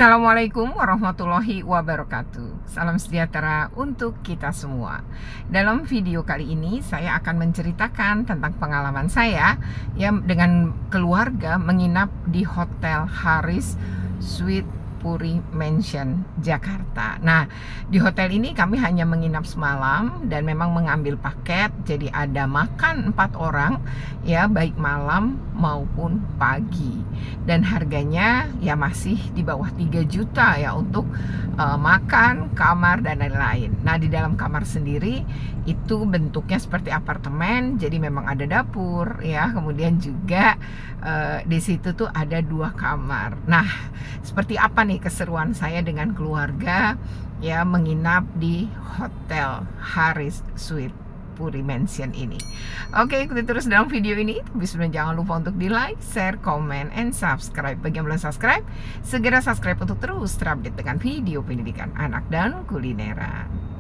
Assalamualaikum warahmatullahi wabarakatuh. Salam sejahtera untuk kita semua. Dalam video kali ini saya akan menceritakan tentang pengalaman saya dengan keluarga menginap di Hotel Haris Suite Puri Mansion Jakarta. Nah, di hotel ini kami hanya menginap semalam dan memang mengambil paket. Jadi ada makan 4 orang ya, baik malam maupun pagi. Dan harganya ya masih di bawah 3 juta ya untuk makan, kamar dan lain-lain. Nah, di dalam kamar sendiri itu bentuknya seperti apartemen, jadi memang ada dapur ya. Kemudian juga di situ tuh ada 2 kamar. Nah, seperti apa nih keseruan saya dengan keluarga ya menginap di Hotel Haris Suite Puri Mansion ini. Oke, ikuti terus dalam video ini. Tapi sebelumnya jangan lupa untuk di like, share, comment, and subscribe. Bagi yang belum subscribe, segera subscribe untuk terus terupdate dengan video pendidikan anak dan kulineran.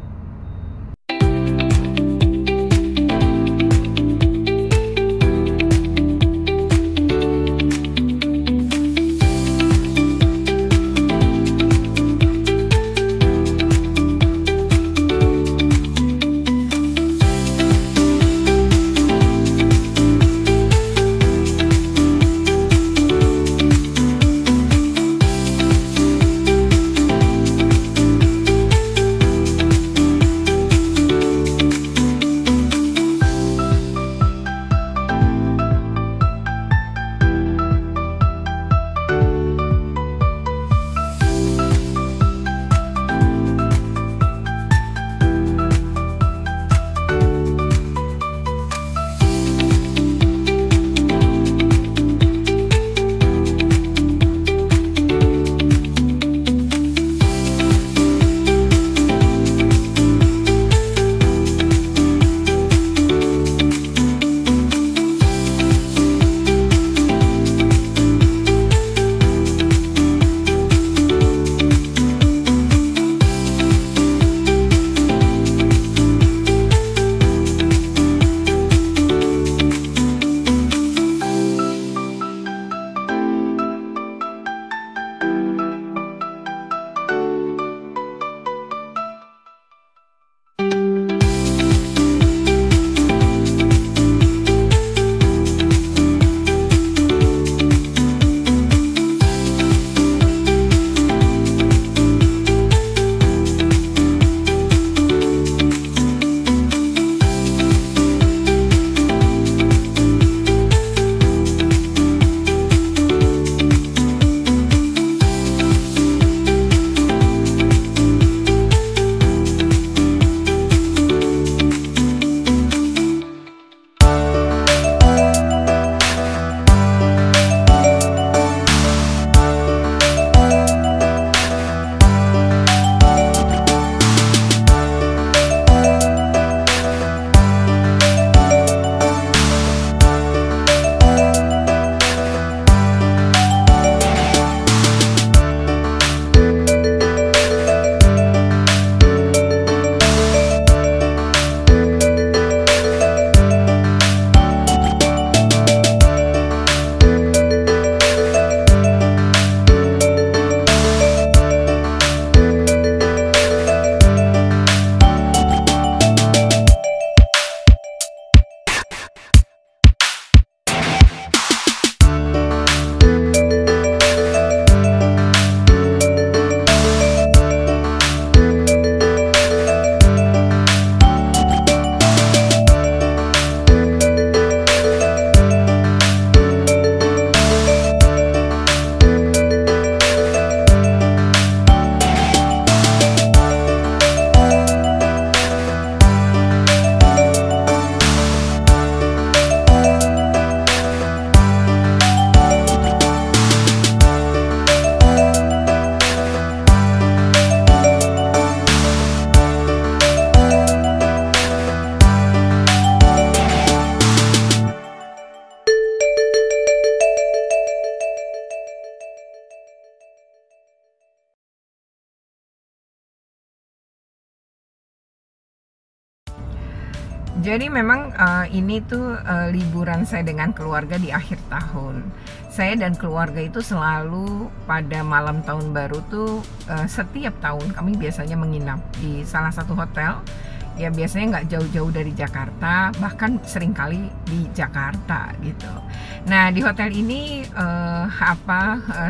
Jadi memang ini tuh liburan saya dengan keluarga di akhir tahun. Saya dan keluarga itu selalu pada malam tahun baru tuh setiap tahun kami biasanya menginap di salah satu hotel. Ya biasanya nggak jauh-jauh dari Jakarta, bahkan seringkali di Jakarta gitu. Nah di hotel ini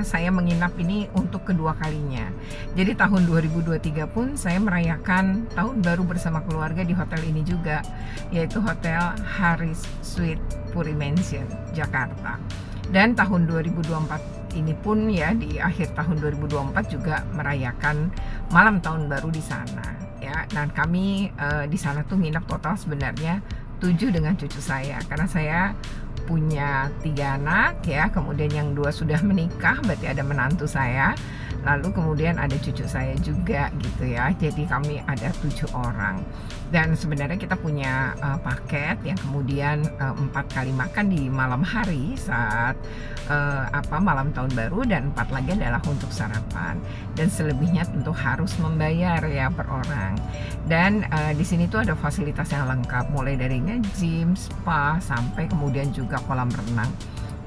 saya menginap ini untuk kedua kalinya. Jadi tahun 2023 pun saya merayakan tahun baru bersama keluarga di hotel ini juga, yaitu Hotel Haris Suite Puri Mansion Jakarta. Dan tahun 2024 ini pun ya di akhir tahun 2024 juga merayakan malam tahun baru di sana. Ya, dan kami di sana tuh nginap total sebenarnya 7 dengan cucu saya, karena saya punya 3 anak ya, kemudian yang 2 sudah menikah, berarti ada menantu saya, lalu kemudian ada cucu saya juga gitu ya. Jadi kami ada 7 orang, dan sebenarnya kita punya paket yang kemudian 4 kali makan di malam hari saat malam tahun baru, dan 4 lagi adalah untuk sarapan, dan selebihnya tentu harus membayar ya per orang. Dan di sini tuh ada fasilitas yang lengkap, mulai dari nge-gym, spa, sampai kemudian juga kolam renang.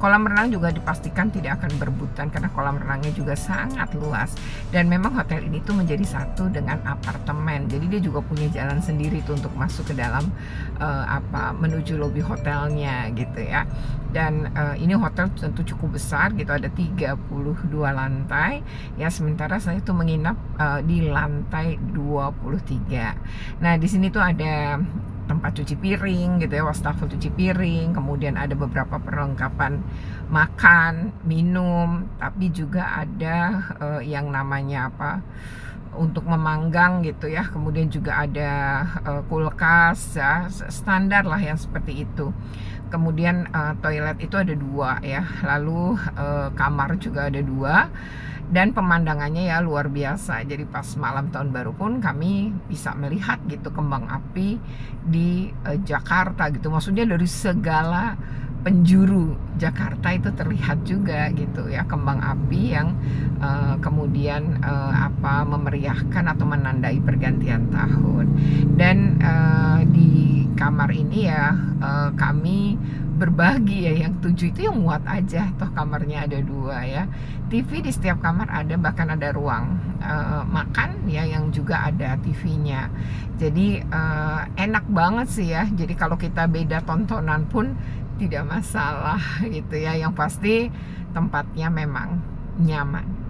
Kolam renang juga dipastikan tidak akan berebutan karena kolam renangnya juga sangat luas. Dan memang hotel ini tuh menjadi satu dengan apartemen. Jadi dia juga punya jalan sendiri tuh untuk masuk ke dalam menuju lobi hotelnya gitu ya. Dan ini hotel tentu cukup besar gitu, ada 32 lantai ya, sementara saya tuh menginap di lantai 23. Nah di sini tuh ada tempat cuci piring gitu ya, wastafel cuci piring, kemudian ada beberapa perlengkapan makan, minum, tapi juga ada yang namanya untuk memanggang gitu ya, kemudian juga ada kulkas ya, standar lah yang seperti itu. Kemudian toilet itu ada 2 ya, lalu kamar juga ada 2. Dan pemandangannya ya luar biasa. Jadi pas malam tahun baru pun kami bisa melihat gitu kembang api di Jakarta gitu. Maksudnya dari segala penjuru Jakarta itu terlihat juga gitu ya, kembang api yang kemudian memeriahkan atau menandai pergantian tahun. Dan di kamar ini ya kami berbagi ya, yang 7 itu yang muat aja, toh kamarnya ada 2 ya. TV di setiap kamar ada, bahkan ada ruang makan ya yang juga ada TV-nya. Jadi enak banget sih ya. Jadi kalau kita beda tontonan pun tidak masalah gitu ya. Yang pasti tempatnya memang nyaman.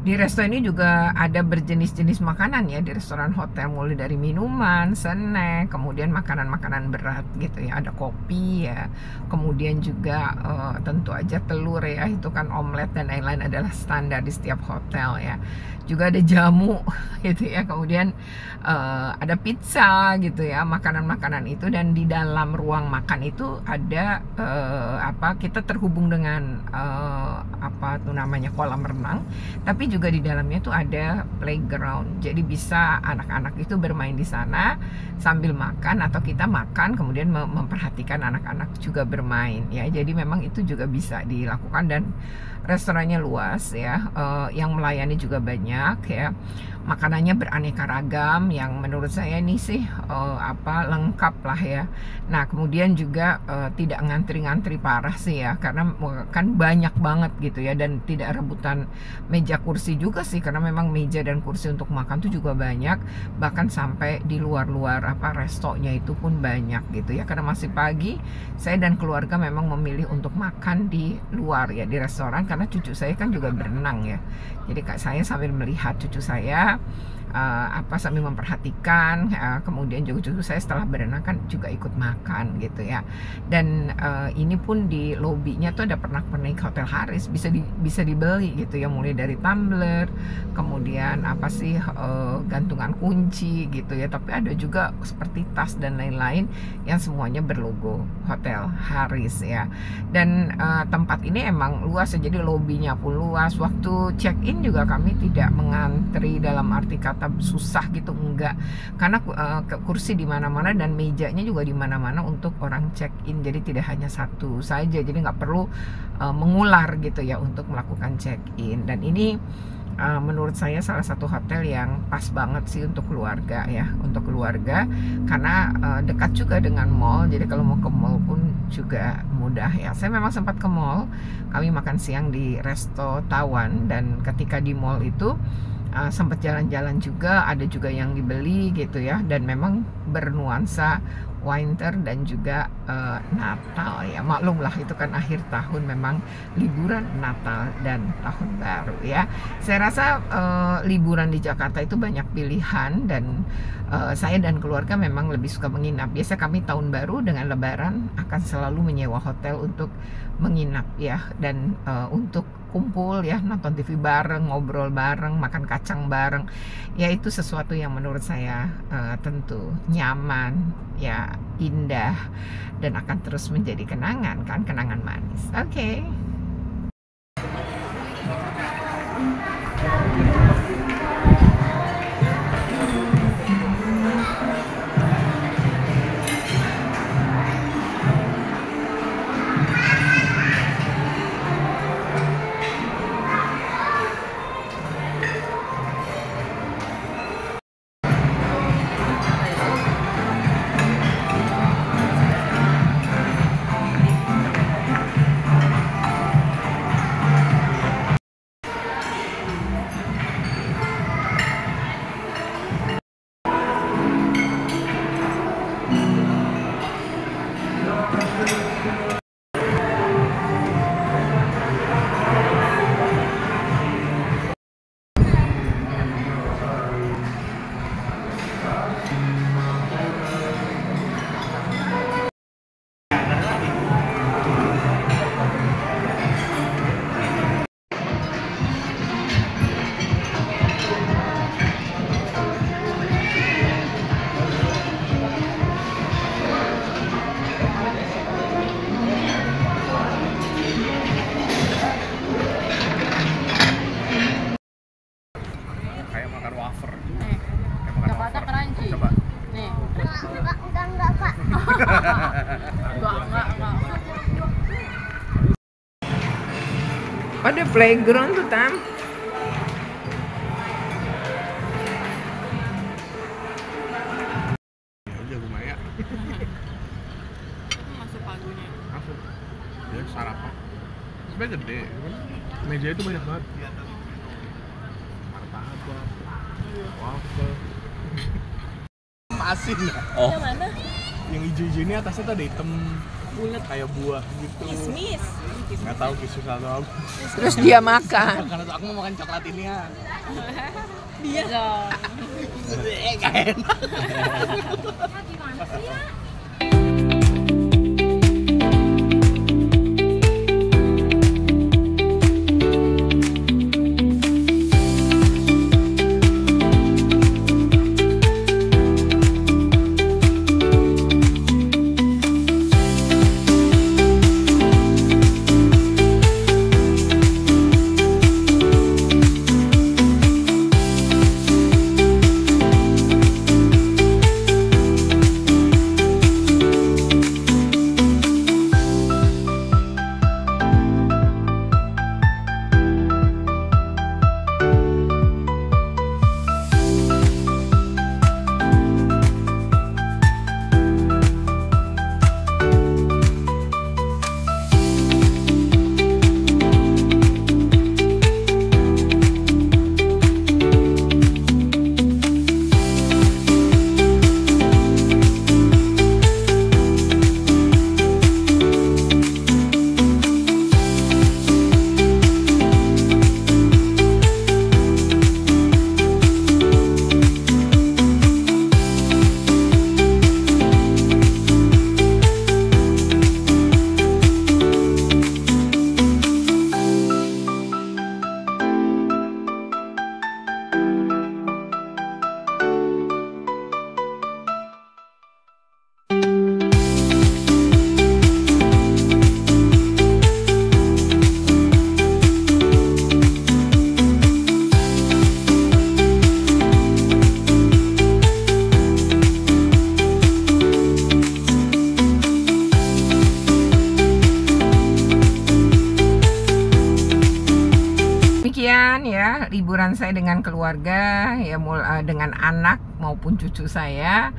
Di resto ini juga ada berjenis-jenis makanan ya, di restoran hotel, mulai dari minuman, snack, kemudian makanan-makanan berat gitu ya, ada kopi ya, kemudian juga tentu aja telur ya, itu kan omelet dan lain-lain adalah standar di setiap hotel ya. Juga ada jamu gitu ya, kemudian ada pizza gitu ya, makanan-makanan itu. Dan di dalam ruang makan itu ada kita terhubung dengan apa tuh namanya, kolam renang, tapi juga di dalamnya tuh ada playground. Jadi bisa anak-anak itu bermain di sana sambil makan, atau kita makan kemudian memperhatikan anak-anak juga bermain ya. Jadi memang itu juga bisa dilakukan, dan restorannya luas ya, yang melayani juga banyak ya. Makanannya beraneka ragam, yang menurut saya ini sih lengkap lah ya. Nah kemudian juga tidak ngantri-ngantri parah sih ya, karena kan banyak banget gitu ya, dan tidak rebutan meja kursi juga sih, karena memang meja dan kursi untuk makan tuh juga banyak, bahkan sampai di luar-luar restonya itu pun banyak gitu ya. Karena masih pagi, saya dan keluarga memang memilih untuk makan di luar ya, di restoran, karena cucu saya kan juga berenang ya. Jadi saya sambil melihat cucu saya sambil memperhatikan, kemudian juga cucu saya setelah berenang kan juga ikut makan gitu ya. Dan ini pun di lobinya tuh ada pernak-pernik Hotel Harris, bisa dibeli gitu ya, mulai dari tumbler, kemudian gantungan kunci gitu ya, tapi ada juga seperti tas dan lain-lain yang semuanya berlogo Hotel Harris ya. Dan tempat ini emang luas ya, jadi lobinya pun luas. Waktu check in juga kami tidak mengantri dalam arti kata susah gitu, enggak, karena kursi di mana-mana dan mejanya juga di mana-mana untuk orang check in, jadi tidak hanya satu saja, jadi nggak perlu mengular gitu ya untuk melakukan check in. Dan ini menurut saya salah satu hotel yang pas banget sih untuk keluarga ya, karena dekat juga dengan mall, jadi kalau mau ke mall pun juga mudah ya. Saya memang sempat ke mall, kami makan siang di Resto Tawan, dan ketika di mall itu sempat jalan-jalan juga, ada juga yang dibeli gitu ya, dan memang bernuansa winter dan juga Natal ya. Maklum lah, itu kan akhir tahun, memang liburan Natal dan Tahun Baru ya. Saya rasa liburan di Jakarta itu banyak pilihan, dan saya dan keluarga memang lebih suka menginap. Biasa kami Tahun Baru dengan Lebaran akan selalu menyewa hotel untuk menginap ya, dan untuk kumpul ya, nonton TV bareng, ngobrol bareng, makan kacang bareng ya. Itu sesuatu yang menurut saya tentu nyaman ya, indah, dan akan terus menjadi kenangan kan, kenangan manis. Oke. Ada playground tuh, Tam. Jago Maya. Masuk pagunya. Masuk. Dia sarapan. Sebenarnya gede. Meja itu banyak banget. Martabak, waffle. Asin. Yang mana? Yang hijau-hijau ini atasnya tuh ada hitam. bulat kayak buah gitu. Kismis. Nggak tahu kismis atau apa. Terus dia makan. Karena aku mau makan coklat ini ya. Dia dong. Gak enak. Demikian ya liburan saya dengan keluarga ya, dengan anak maupun cucu saya.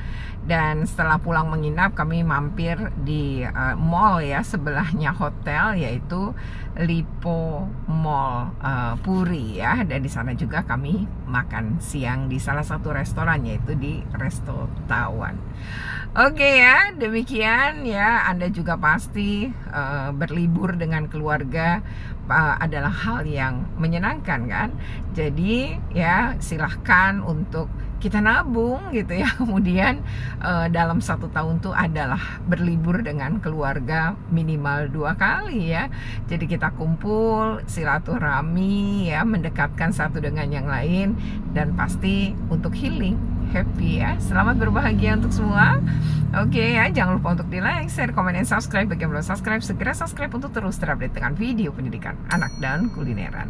Dan setelah pulang menginap kami mampir di mall ya, sebelahnya hotel, yaitu Lippo Mall Puri ya. Dan di sana juga kami makan siang di salah satu restoran, yaitu di Resto Tawan. Oke ya, demikian ya. Anda juga pasti berlibur dengan keluarga adalah hal yang menyenangkan kan. Jadi ya silahkan untuk kita nabung gitu ya. Kemudian dalam 1 tahun tuh adalah berlibur dengan keluarga minimal 2 kali ya. Jadi kita kumpul, silaturahmi ya, mendekatkan satu dengan yang lain, dan pasti untuk healing, happy ya. Selamat berbahagia untuk semua. Oke ya, jangan lupa untuk di like, share, komen, dan subscribe. Bagi yang belum subscribe, segera subscribe untuk terus terupdate dengan video pendidikan anak dan kulineran.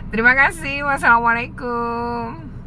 Terima kasih. Wassalamualaikum.